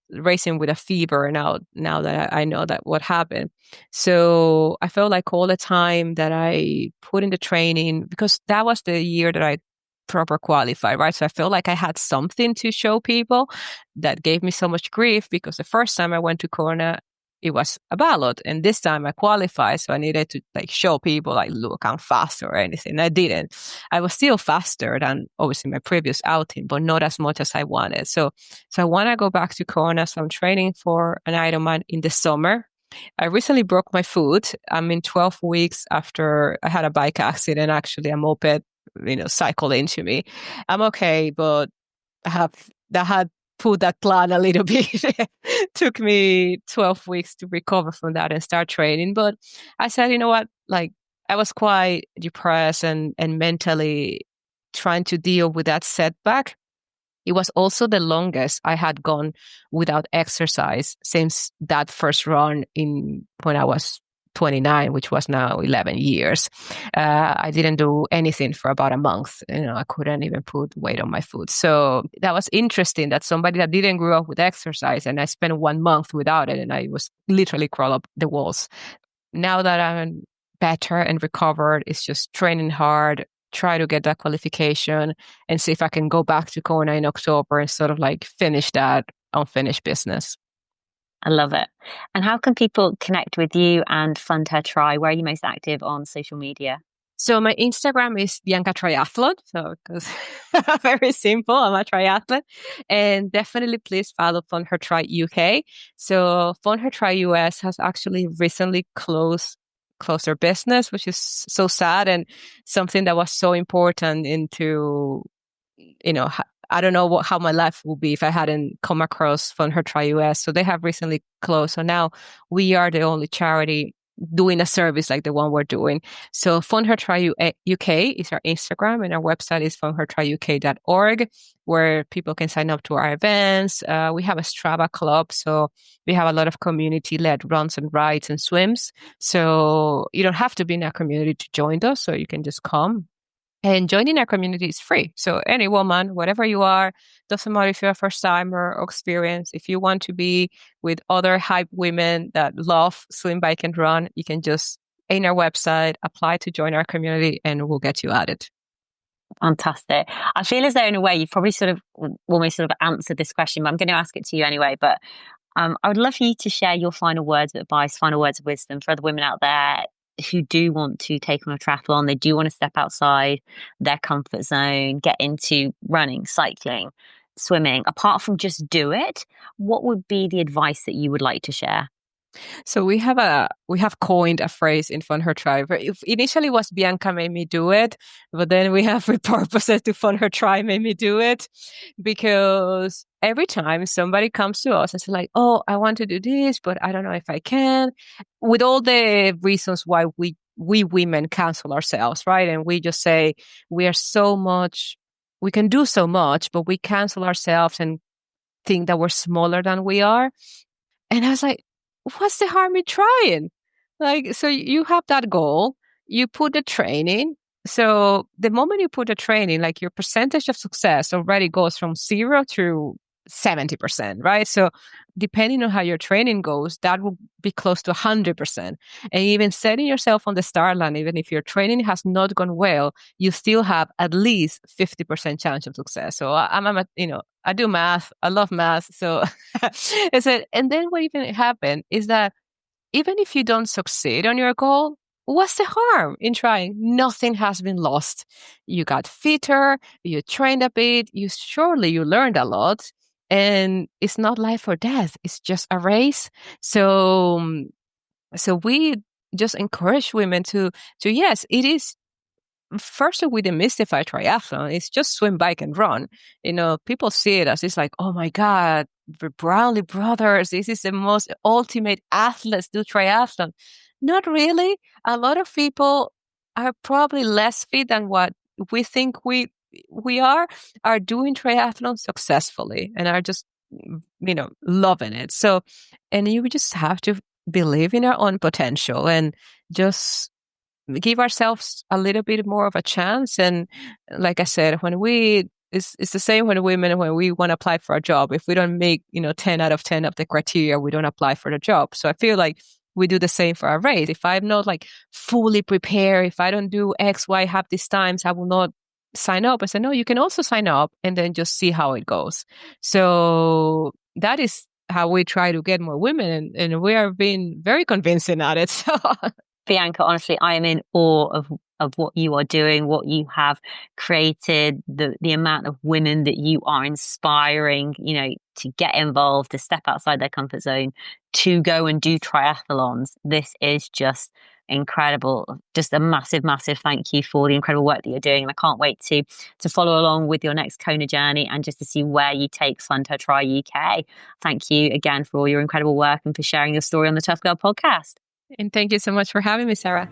Speaker 2: racing with a fever now that I know that what happened. So I felt like all the time that I put in the training, because that was the year that I proper qualified, right? So I felt like I had something to show people. That gave me so much grief, because the first time I went to Kona, it was a ballot, and this time I qualified. So I needed to like show people like, look, I'm faster or anything. I didn't. I was still faster than obviously my previous outing, but not as much as I wanted. So I want to go back to Kona. So I'm training for an Ironman in the summer. I recently broke my foot. I'm in 12 weeks after I had a bike accident, actually a moped, cycled into me. I'm okay, but that had put that plan a little bit. Took me 12 weeks to recover from that and start training. But I said, you know what? Like, I was quite depressed and mentally trying to deal with that setback. It was also the longest I had gone without exercise since that first run when I was 29, which was now 11 years. I didn't do anything for about a month. I couldn't even put weight on my foot. So that was interesting, that somebody that didn't grow up with exercise, and I spent 1 month without it, and I was literally crawl up the walls. Now that I'm better and recovered, it's just training hard, try to get that qualification, and see if I can go back to Kona in October and sort of like finish that unfinished business.
Speaker 1: I love it. And how can people connect with you and Fund Her Tri? Where are you most active on social media?
Speaker 2: So my Instagram is Bianca Triathlon. So because very simple, I'm a triathlete. And definitely please follow Fund Her Tri UK. So Fund Her Tri US has actually recently closed their business, which is so sad, and something that was so important into, I don't know how my life would be if I hadn't come across Fund Her Tri US. So they have recently closed. So now we are the only charity doing a service like the one we're doing. So Fund Her Tri UK is our Instagram, and our website is fundhertriuk.org, where people can sign up to our events. We have a Strava club, so we have a lot of community-led runs and rides and swims. So you don't have to be in our community to join us, so you can just come. And joining our community is free. So any woman, whatever you are, doesn't matter if you're a first timer or experienced, if you want to be with other hype women that love swim, bike, and run, you can just, in our website, apply to join our community, and we'll get you added.
Speaker 1: Fantastic. I feel as though in a way you've probably sort of almost sort of answered this question, but I'm going to ask it to you anyway. But I would love for you to share your final words of advice, final words of wisdom for other women out there who do want to take on a triathlon. They do want to step outside their comfort zone, get into running, cycling, swimming. Apart from just do it, what would be the advice that you would like to share?
Speaker 2: So we have coined a phrase in Fun Her Try. Initially was Bianca made me do it, but then we have repurposed it to Fun Her Try made me do it, because every time somebody comes to us and says like, "Oh, I want to do this, but I don't know if I can," with all the reasons why we women cancel ourselves, right? And we just say we can do so much, but we cancel ourselves and think that we're smaller than we are. And I was like, what's the harm in trying? Like, so you have that goal, you put the training. So the moment you put the training, like your percentage of success already goes from 0 to 70%, right? So depending on how your training goes, that will be close to 100%. And even setting yourself on the start line, even if your training has not gone well, you still have at least 50% chance of success. So I do math. I love math. So and then what even happened is that even if you don't succeed on your goal, what's the harm in trying? Nothing has been lost. You got fitter, you trained a bit, you learned a lot, and it's not life or death. It's just a race. So we just encourage women to yes, it is. First, we demystify triathlon. It's just swim, bike, and run. People see it as it's like, oh my God, the Brownlee brothers, this is the most ultimate athletes do triathlon. Not really. A lot of people are probably less fit than what we think we are doing triathlon successfully and are just, loving it. So, and you just have to believe in our own potential and just give ourselves a little bit more of a chance. And like I said, it's the same when we want to apply for a job. If we don't make, 10 out of 10 of the criteria, we don't apply for the job. So I feel like we do the same for our race. If I'm not like fully prepared, if I don't do X, Y, half these times, I will not sign up. I said, no, you can also sign up and then just see how it goes. So that is how we try to get more women, and we are being very convincing at it. So
Speaker 1: Bianca, honestly, I am in awe of what you are doing, what you have created, the amount of women that you are inspiring, to get involved, to step outside their comfort zone, to go and do triathlons. This is just incredible. Just a massive, massive thank you for the incredible work that you're doing. And I can't wait to follow along with your next Kona journey and just to see where you take Fun Her Try UK. Thank you again for all your incredible work and for sharing your story on the Tough Girl podcast.
Speaker 2: And thank you so much for having me, Sarah.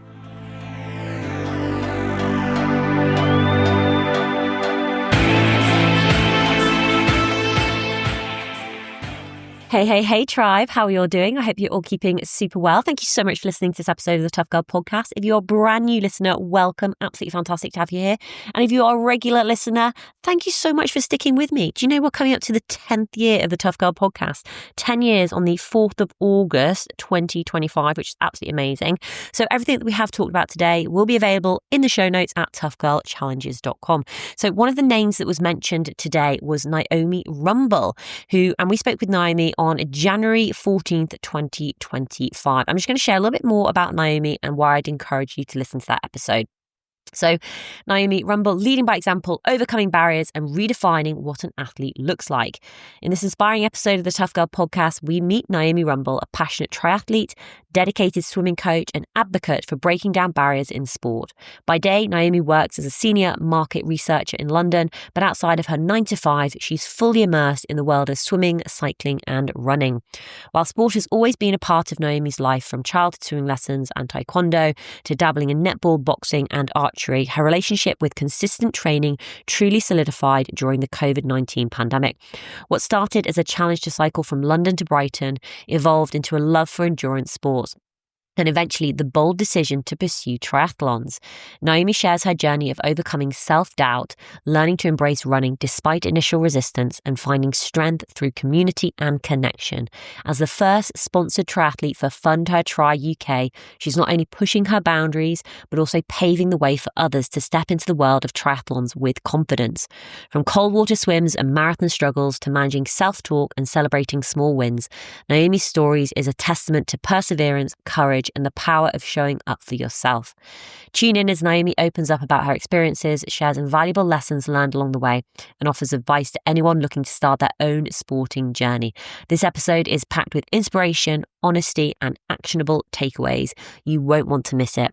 Speaker 1: Hey, tribe. How are you all doing? I hope you're all keeping super well. Thank you so much for listening to this episode of the Tough Girl podcast. If you're a brand new listener, welcome. Absolutely fantastic to have you here. And if you are a regular listener, thank you so much for sticking with me. Do you know we're coming up to the 10th year of the Tough Girl podcast? 10 years on the 4th of August, 2025, which is absolutely amazing. So everything that we have talked about today will be available in the show notes at toughgirlchallenges.com. So one of the names that was mentioned today was Naomi Rumble, and we spoke with Naomi on January 14th, 2025. I'm just going to share a little bit more about Naomi and why I'd encourage you to listen to that episode. So Naomi Rumble, leading by example, overcoming barriers and redefining what an athlete looks like. In this inspiring episode of the Tough Girl podcast, we meet Naomi Rumble, a passionate triathlete, dedicated swimming coach and advocate for breaking down barriers in sport. By day, Naomi works as a senior market researcher in London, but outside of her 9 to 5, she's fully immersed in the world of swimming, cycling and running. While sport has always been a part of Naomi's life, from childhood swimming lessons and taekwondo to dabbling in netball, boxing and archery, her relationship with consistent training truly solidified during the COVID-19 pandemic. What started as a challenge to cycle from London to Brighton evolved into a love for endurance sports. and eventually the bold decision to pursue triathlons. Naomi shares her journey of overcoming self-doubt, learning to embrace running despite initial resistance, and finding strength through community and connection. As the first sponsored triathlete for Fund Her Tri UK, she's not only pushing her boundaries, but also paving the way for others to step into the world of triathlons with confidence. From cold water swims and marathon struggles to managing self-talk and celebrating small wins, Naomi's stories is a testament to perseverance, courage, and the power of showing up for yourself. Tune in as Naomi opens up about her experiences, shares invaluable lessons learned along the way, and offers advice to anyone looking to start their own sporting journey. This episode is packed with inspiration, honesty, and actionable takeaways. You won't want to miss it.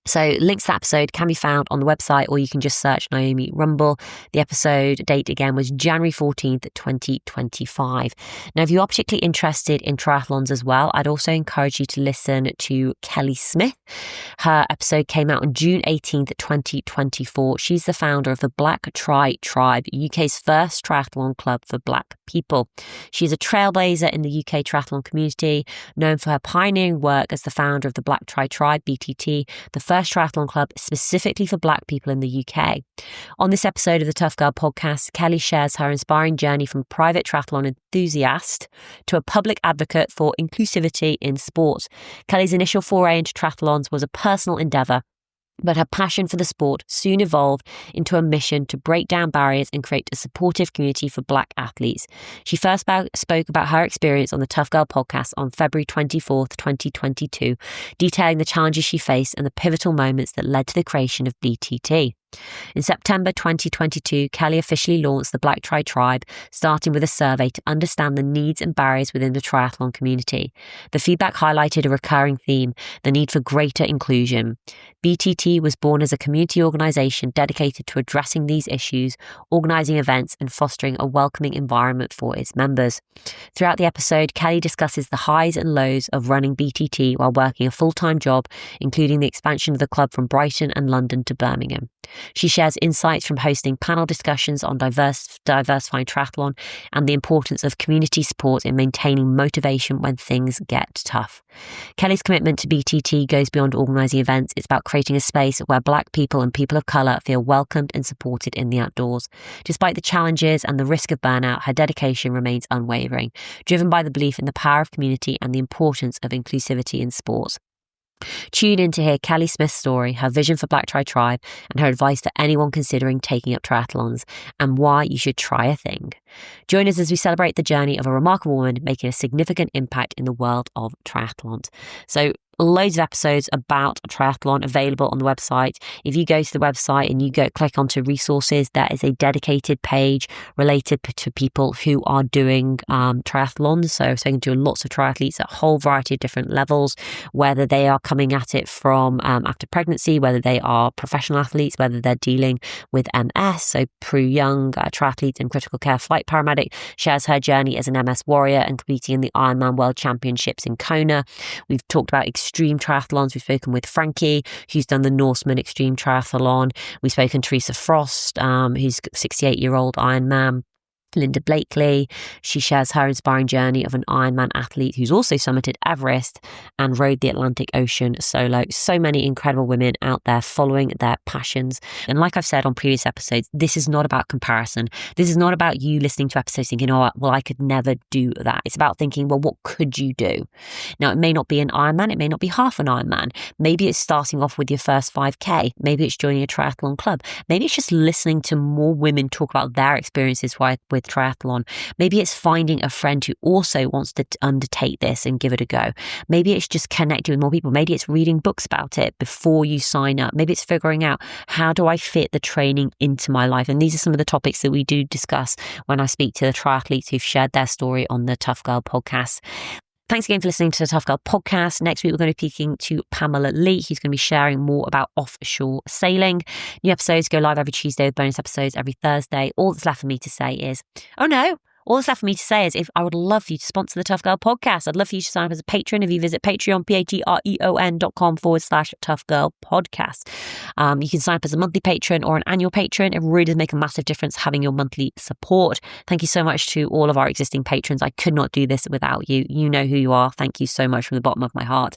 Speaker 1: So links to the episode can be found on the website, or you can just search Naomi Rumble. The episode date again was January 14th, 2025. Now, if you are particularly interested in triathlons as well, I'd also encourage you to listen to Kelly Smith. Her episode came out on June 18th, 2024. She's the founder of the Black Tri Tribe, UK's first triathlon club for Black people. She's a trailblazer in the UK triathlon community, known for her pioneering work as the founder of the Black Tri Tribe, BTT, the first triathlon club specifically for Black people in the UK. On this episode of the Tough Girl podcast, Kelly shares her inspiring journey from a private triathlon enthusiast to a public advocate for inclusivity in sport. Kelly's initial foray into triathlons was a personal endeavour, but her passion for the sport soon evolved into a mission to break down barriers and create a supportive community for Black athletes. She first spoke about her experience on the Tough Girl podcast on February 24th, 2022, detailing the challenges she faced and the pivotal moments that led to the creation of BTT. In September 2022, Kelly officially launched the Black Tri Tribe, starting with a survey to understand the needs and barriers within the triathlon community. The feedback highlighted a recurring theme: the need for greater inclusion. BTT was born as a community organisation dedicated to addressing these issues, organising events, and fostering a welcoming environment for its members. Throughout the episode, Kelly discusses the highs and lows of running BTT while working a full-time job, including the expansion of the club from Brighton and London to Birmingham. She shares insights from hosting panel discussions on diversifying triathlon and the importance of community support in maintaining motivation when things get tough. Kelly's commitment to BTT goes beyond organising events. It's about creating a space where Black people and people of colour feel welcomed and supported in the outdoors. Despite the challenges and the risk of burnout, her dedication remains unwavering, driven by the belief in the power of community and the importance of inclusivity in sport. Tune in to hear Kelly Smith's story, her vision for Black Tri Tribe, and her advice to anyone considering taking up triathlons, and why you should try a thing. Join us as we celebrate the journey of a remarkable woman making a significant impact in the world of triathlons. So, loads of episodes about triathlon available on the website. If you go to the website and you click onto resources, there is a dedicated page related to people who are doing triathlons. So I can do lots of triathletes at a whole variety of different levels, whether they are coming at it from after pregnancy, whether they are professional athletes, whether they're dealing with MS. So Prue Young, triathlete and critical care flight paramedic, shares her journey as an MS warrior and competing in the Ironman World Championships in Kona. We've talked about extreme triathlons. We've spoken with Frankie, who's done the Norseman Extreme Triathlon. We've spoken to Teresa Frost, who's 68-year-old Ironman. Linda Blakely, she shares her inspiring journey of an Ironman athlete who's also summited Everest and rode the Atlantic Ocean solo. So many incredible women out there following their passions. And like I've said on previous episodes, this is not about comparison. This is not about you listening to episodes thinking, oh, well, I could never do that. It's about thinking, well, what could you do? Now, it may not be an Ironman. It may not be half an Ironman. Maybe it's starting off with your first 5K. Maybe it's joining a triathlon club. Maybe it's just listening to more women talk about their experiences with triathlon. Maybe it's finding a friend who also wants to undertake this and give it a go. Maybe it's just connecting with more people. Maybe it's reading books about it before you sign up. Maybe it's figuring out, how do I fit the training into my life? And these are some of the topics that we do discuss when I speak to the triathletes who've shared their story on the Tough Girl podcast. Thanks again for listening to the Tough Girl podcast. Next week, we're going to be speaking to Pamela Lee, who's going to be sharing more about offshore sailing. New episodes go live every Tuesday with bonus episodes every Thursday. All that's left for me to say is, oh no, All that's left for me to say is if I would love for you to sponsor the Tough Girl podcast. I'd love for you to sign up as a patron if you visit Patreon, patreon.com/Tough Girl podcast. You can sign up as a monthly patron or an annual patron. It really does make a massive difference having your monthly support. Thank you so much to all of our existing patrons. I could not do this without you. You know who you are. Thank you so much from the bottom of my heart.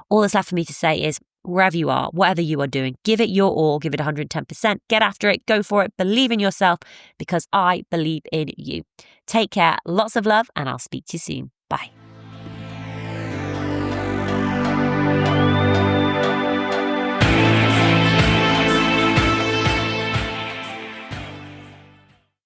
Speaker 1: All that's left for me to say is wherever you are, whatever you are doing, give it your all, give it 110%, get after it, go for it, believe in yourself because I believe in you. Take care, lots of love, and I'll speak to you soon. Bye.